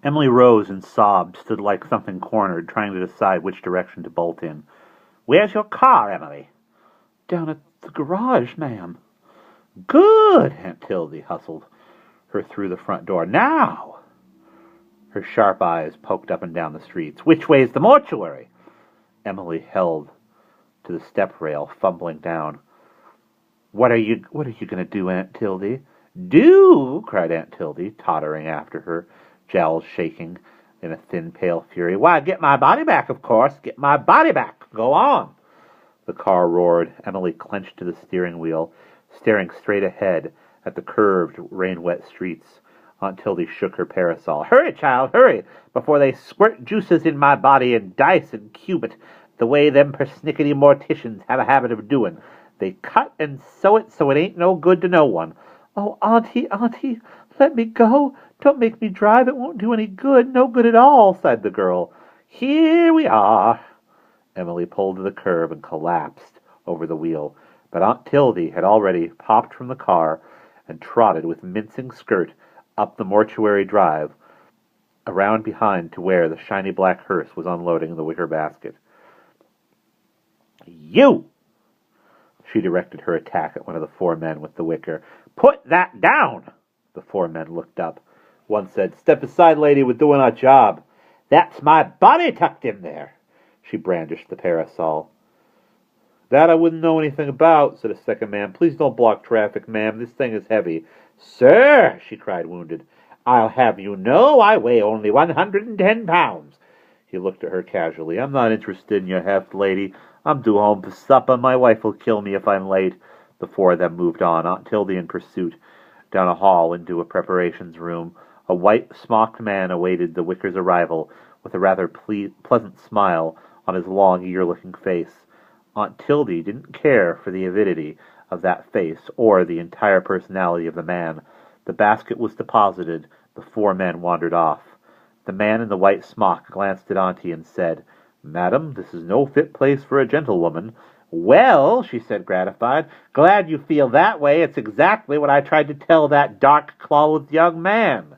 Emily rose and sobbed, stood like something cornered, trying to decide which direction to bolt in. "Where's your car, Emily?" "Down at the garage, ma'am." "Good!" Aunt Tildy hustled her through the front door. "Now!" Her sharp eyes poked up and down the streets. "Which way's the mortuary?" Emily held to the step rail, fumbling down. What are you going to do, Aunt Tildy?" "Do?" cried Aunt Tildy, tottering after her, jowls shaking in a thin, pale fury. "Why, get my body back, of course. Get my body back. Go on." The car roared. Emily clenched to the steering wheel, staring straight ahead at the curved, rain-wet streets. Aunt Tildy shook her parasol. "Hurry, child, hurry, before they squirt juices in my body and dice and cube it, the way them persnickety morticians have a habit of doing. They cut and sew it so it ain't no good to no one." "Oh, Auntie, Auntie, let me go. Don't make me drive. It won't do any good. No good at all," sighed the girl. "Here we are." Emily pulled to the curb and collapsed over the wheel, but Aunt Tildy had already popped from the car and trotted with mincing skirt up the mortuary drive, around behind to where the shiny black hearse was unloading the wicker basket. "You!" She directed her attack at one of the four men with the wicker. "Put that down!" The four men looked up. One said, "Step aside, lady, we're doing our job." "That's my body tucked in there." She brandished the parasol. "That I wouldn't know anything about," said a second man. "Please don't block traffic, ma'am. This thing is heavy." "Sir," she cried, wounded, "I'll have you know I weigh only 110 pounds. He looked at her casually. "I'm not interested in your heft, lady. I'm due home for supper. My wife will kill me if I'm late." The four of them moved on, Aunt Tildy in pursuit, down a hall into a preparations room. A white-smocked man awaited the Wicker's arrival with a rather pleasant smile on his long, eager-looking face. Aunt Tildy didn't care for the avidity of that face or the entire personality of the man. The basket was deposited. The four men wandered off. The man in the white smock glanced at Auntie and said, "Madam, this is no fit place for a gentlewoman." "Well," she said, gratified, "glad you feel that way. It's exactly what I tried to tell that dark-clothed young man."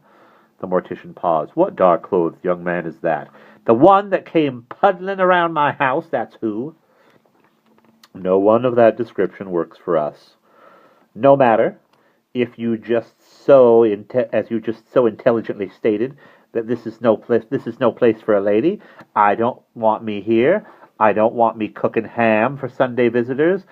The mortician paused. "What dark-clothed young man is that?" "The one that came puddling around my house, that's who." "No one of that description works for us." "No matter. If you just as you just so intelligently stated that this is no place for a lady. I don't want me here. I don't want me cooking ham for Sunday visitors.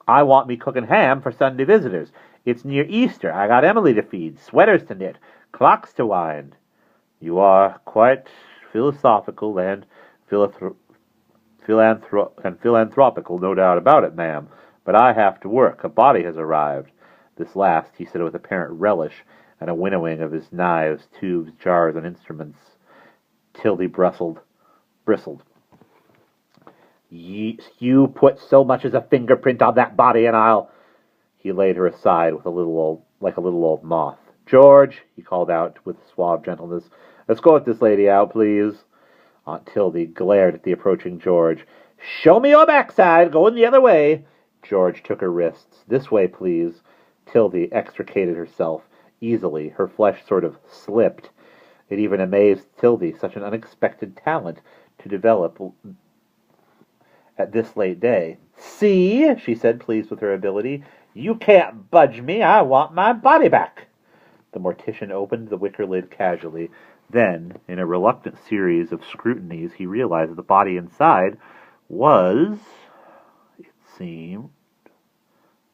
I want me cooking ham for Sunday visitors. It's near Easter. I got Emily to feed, sweaters to knit, clocks to wind." "You are quite philosophical and philanthropical, no doubt about it, ma'am. But I have to work. A body has arrived." This last he said with apparent relish and a winnowing of his knives, tubes, jars, and instruments. Tildy bristled. "You put so much as a fingerprint on that body, and I'll—" He laid her aside with like a little old moth. "George," he called out with suave gentleness, "let's go with this lady out, please." Aunt Tildy glared at the approaching George. "Show me your backside. Going the other way." George took her wrists. "This way, please." Tildy extricated herself easily. Her flesh sort of slipped. It even amazed Tildy, such an unexpected talent to develop at this late day. "See," she said, pleased with her ability. "You can't budge me. I want my body back." The mortician opened the wicker lid casually. Then, in a reluctant series of scrutinies, he realized that the body inside was, it seemed,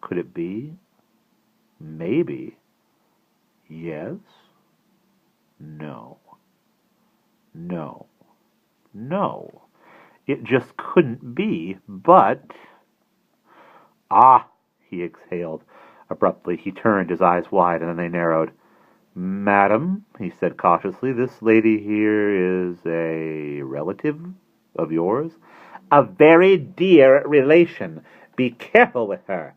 could it be? Maybe. Yes. No. No. No. It just couldn't be, but... "Ah," he exhaled. Abruptly, he turned, his eyes wide, and then they narrowed. "Madam," he said cautiously, "this lady here is a relative of yours?" "A very dear relation. Be careful with her."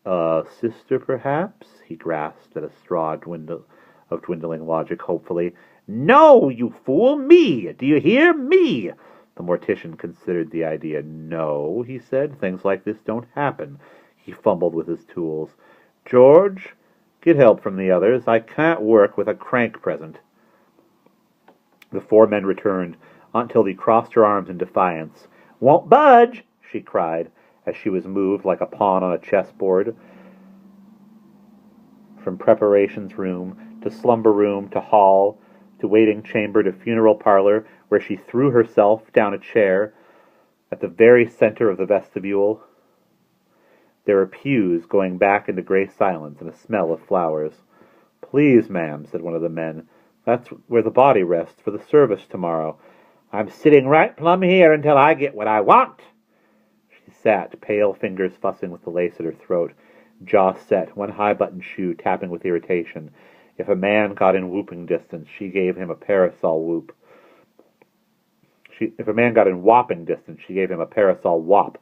"A sister, perhaps?" He grasped at a straw of dwindling logic hopefully. "No, you fool! Me! Do you hear? Me!" The mortician considered the idea. "No," he said, "things like this don't happen." He fumbled with his tools. "George, get help from the others. I can't work with a crank present." The four men returned. Aunt Tildy crossed her arms in defiance. "Won't budge!" she cried, as she was moved like a pawn on a chessboard. From preparations room, to slumber room, to hall, to waiting chamber, to funeral parlor, where she threw herself down a chair at the very center of the vestibule. There were pews going back into gray silence and a smell of flowers. "Please, ma'am," said one of the men, "that's where the body rests for the service tomorrow." "I'm sitting right plumb here until I get what I want." She sat, pale fingers fussing with the lace at her throat, jaw set, one high-buttoned shoe tapping with irritation. If a man got in whooping distance, she gave him a parasol whoop. If a man got in whopping distance, she gave him a parasol whop.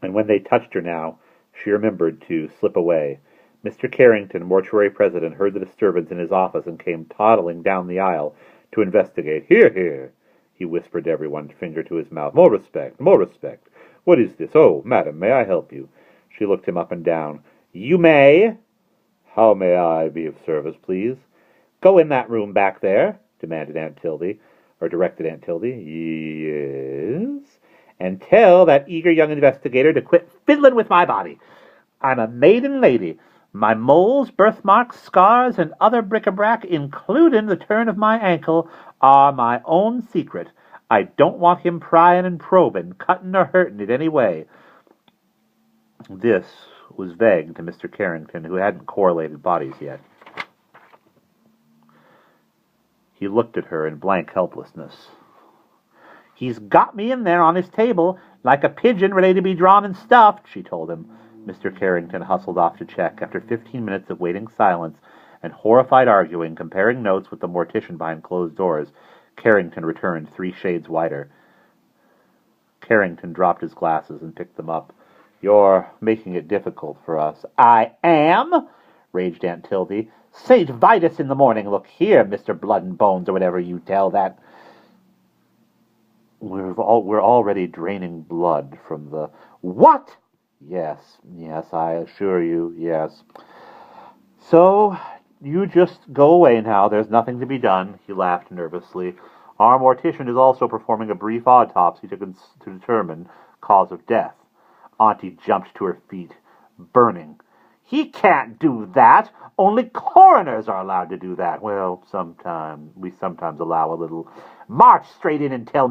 And when they touched her now, she remembered to slip away. Mr. Carrington, mortuary president, heard the disturbance in his office and came toddling down the aisle to investigate. "Here, here," he whispered to everyone, finger to his mouth. "More respect, more respect. What is this? Oh, madam, may I help you?" She looked him up and down. "You may." "How may I be of service, please?" "Go in that room back there," directed Aunt Tildy. "Yes." "And tell that eager young investigator to quit fiddling with my body. I'm a maiden lady. My moles, birthmarks, scars, and other bric-a-brac, including the turn of my ankle, are my own secret. I don't want him prying and probing, cutting or hurting it any way." This was vague to Mr. Carrington, who hadn't correlated bodies yet. He looked at her in blank helplessness. "He's got me in there on his table, like a pigeon ready to be drawn and stuffed," she told him. Mr. Carrington hustled off to check. After 15 minutes of waiting silence and horrified arguing, comparing notes with the mortician behind closed doors, Carrington returned 3 shades whiter. Carrington dropped his glasses and picked them up. "You're making it difficult for us." "I am?" raged Aunt Tildy. "St. Vitus in the morning. Look here, Mr. Blood and Bones, or whatever you tell that." We're already draining blood from the... "What?" Yes, I assure you, yes." "So, you just go away now. There's nothing to be done." He laughed nervously. "Our mortician is also performing a brief autopsy to determine cause of death." Auntie jumped to her feet, burning. "He can't do that. Only coroners are allowed to do that." "Well, we sometimes allow a little." "March straight in and tell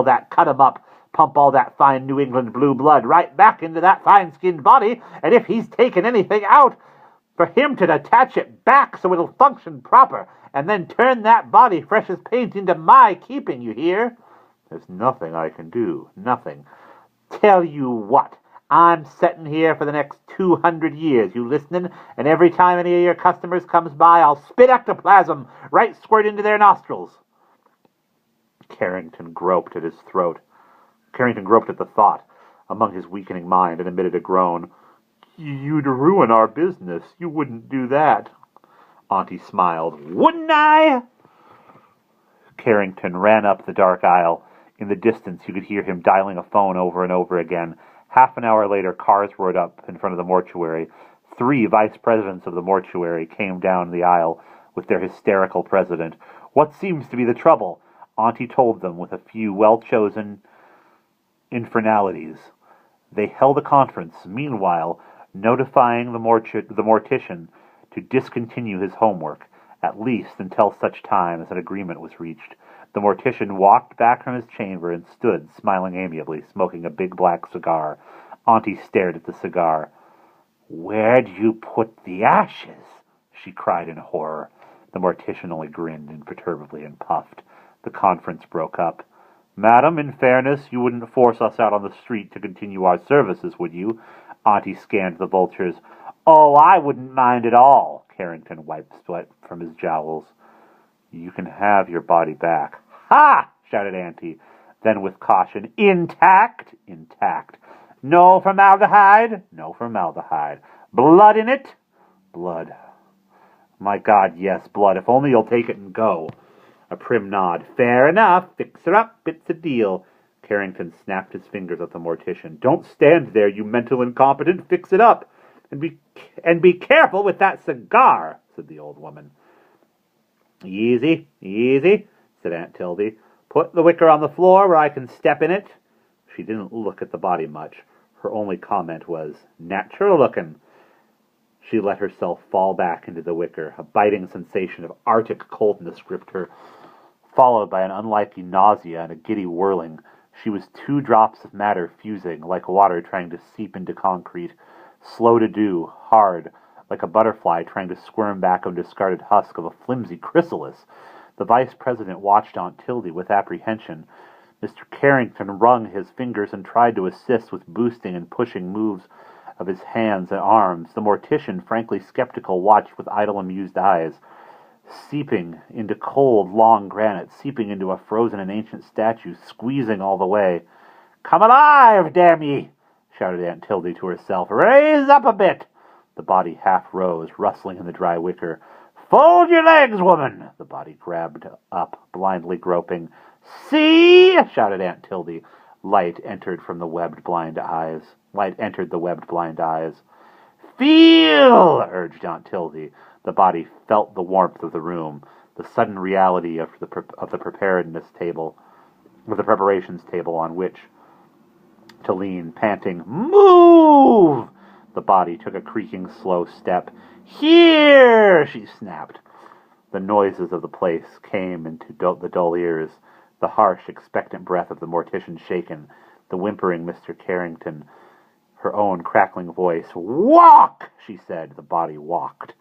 that cut-em-up pump all that fine New England blue blood right back into that fine-skinned body, and if he's taken anything out, for him to attach it back so it'll function proper, and then turn that body fresh as paint into my keeping, you hear?" "There's nothing I can do, nothing." "Tell you what, I'm setting here for the next 200 years, you listening? And every time any of your customers comes by, I'll spit ectoplasm right squirt into their nostrils." Carrington groped at his throat. Carrington groped at the thought among his weakening mind and emitted a groan. "You'd ruin our business. You wouldn't do that." Auntie smiled. "Wouldn't I?" Carrington ran up the dark aisle. In the distance, you could hear him dialing a phone over and over again. Half an hour later, cars roared up in front of the mortuary. 3 vice presidents of the mortuary came down the aisle with their hysterical president. "What seems to be the trouble?" Auntie told them with a few well-chosen infernalities. They held a conference, meanwhile notifying the mortician to discontinue his homework, at least until such time as an agreement was reached. The mortician walked back from his chamber and stood, smiling amiably, smoking a big black cigar. Auntie stared at the cigar. "Where'd you put the ashes?" she cried in horror. The mortician only grinned imperturbably and puffed. The conference broke up. "Madam, in fairness, you wouldn't force us out on the street to continue our services, would you?" Auntie scanned the vultures. "Oh, I wouldn't mind at all." Carrington wiped sweat from his jowls. "You can have your body back." "Ha!" shouted Auntie. Then with caution, "Intact?" "Intact." "No formaldehyde?" "No formaldehyde." "Blood in it?" "Blood." "My God, yes, blood. If only you'll take it and go." A prim nod. "Fair enough. Fix her up. It's a deal." Carrington snapped his fingers at the mortician. "Don't stand there, you mental incompetent. Fix it up. And be careful with that cigar," said the old woman. Easy, easy, said Aunt Tildy. Put the wicker on the floor where I can step in it. She didn't look at the body much. Her only comment was, natural lookin'. She let herself fall back into the wicker. A biting sensation of arctic coldness gripped her, followed by an unlikely nausea and a giddy whirling. She was 2 drops of matter fusing, like water trying to seep into concrete. Slow to do, hard, like a butterfly trying to squirm back a discarded husk of a flimsy chrysalis. The vice president watched Aunt Tildy with apprehension. Mr. Carrington wrung his fingers and tried to assist with boosting and pushing moves of his hands and arms. The mortician, frankly skeptical, watched with idle, amused eyes. Seeping into cold, long granite, seeping into a frozen and ancient statue, squeezing all the way. "Come alive, damn ye!" shouted Aunt Tildy to herself. "Raise up a bit!" The body half rose, rustling in the dry wicker. "Fold your legs, woman!" The body grabbed up, blindly groping. "See!" shouted Aunt Tildy. Light entered the webbed blind eyes. "Feel!" urged Aunt Tildy. The body felt the warmth of the room, the sudden reality of the preparations table on which to lean, panting. "Move!" The body took a creaking, slow step. "Here!" she snapped. The noises of the place came into the dull ears, the harsh, expectant breath of the mortician shaken, the whimpering Mr. Carrington, her own crackling voice. "Walk!" she said. The body walked.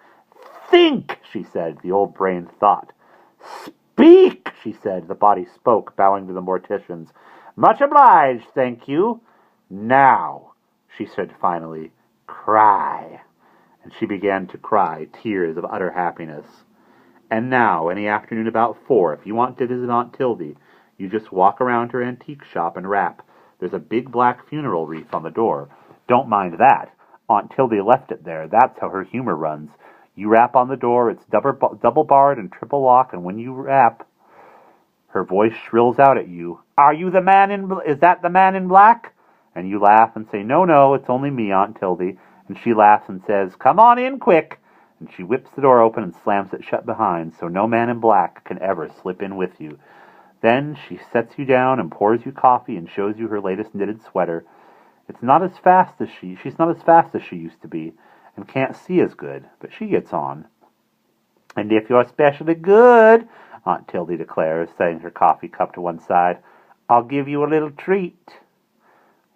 "Think!" she said. The old brain thought. "Speak!" she said. The body spoke, bowing to the morticians. "Much obliged, thank you." "Now," she said finally, "cry." And she began to cry, tears of utter happiness. And now, any afternoon about 4, if you want to visit Aunt Tildy, you just walk around her antique shop and rap. There's a big black funeral wreath on the door. Don't mind that. Aunt Tildy left it there. That's how her humor runs. You rap on the door, it's double barred and triple lock, and when you rap, her voice shrills out at you. Is that the man in black?" And you laugh and say, No, it's only me, Aunt Tildy." And she laughs and says, "Come on in, quick." And she whips the door open and slams it shut behind, so no man in black can ever slip in with you. Then she sets you down and pours you coffee and shows you her latest knitted sweater. She's not as fast as she used to be, and can't see as good, but she gets on. "And if you're especially good," Aunt Tildy declares, setting her coffee cup to one side, "I'll give you a little treat."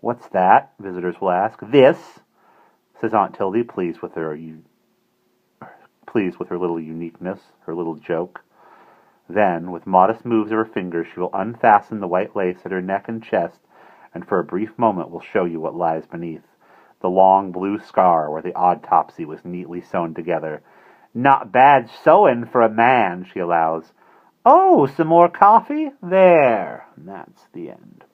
"What's that?" visitors will ask. "This," says Aunt Tildy, pleased with her little uniqueness, her little joke. Then, with modest moves of her fingers, she will unfasten the white lace at her neck and chest, and for a brief moment will show you what lies beneath. The long blue scar where the autopsy was neatly sewn together. "Not bad sewing for a man," she allows. "Oh, some more coffee? There." And that's the end.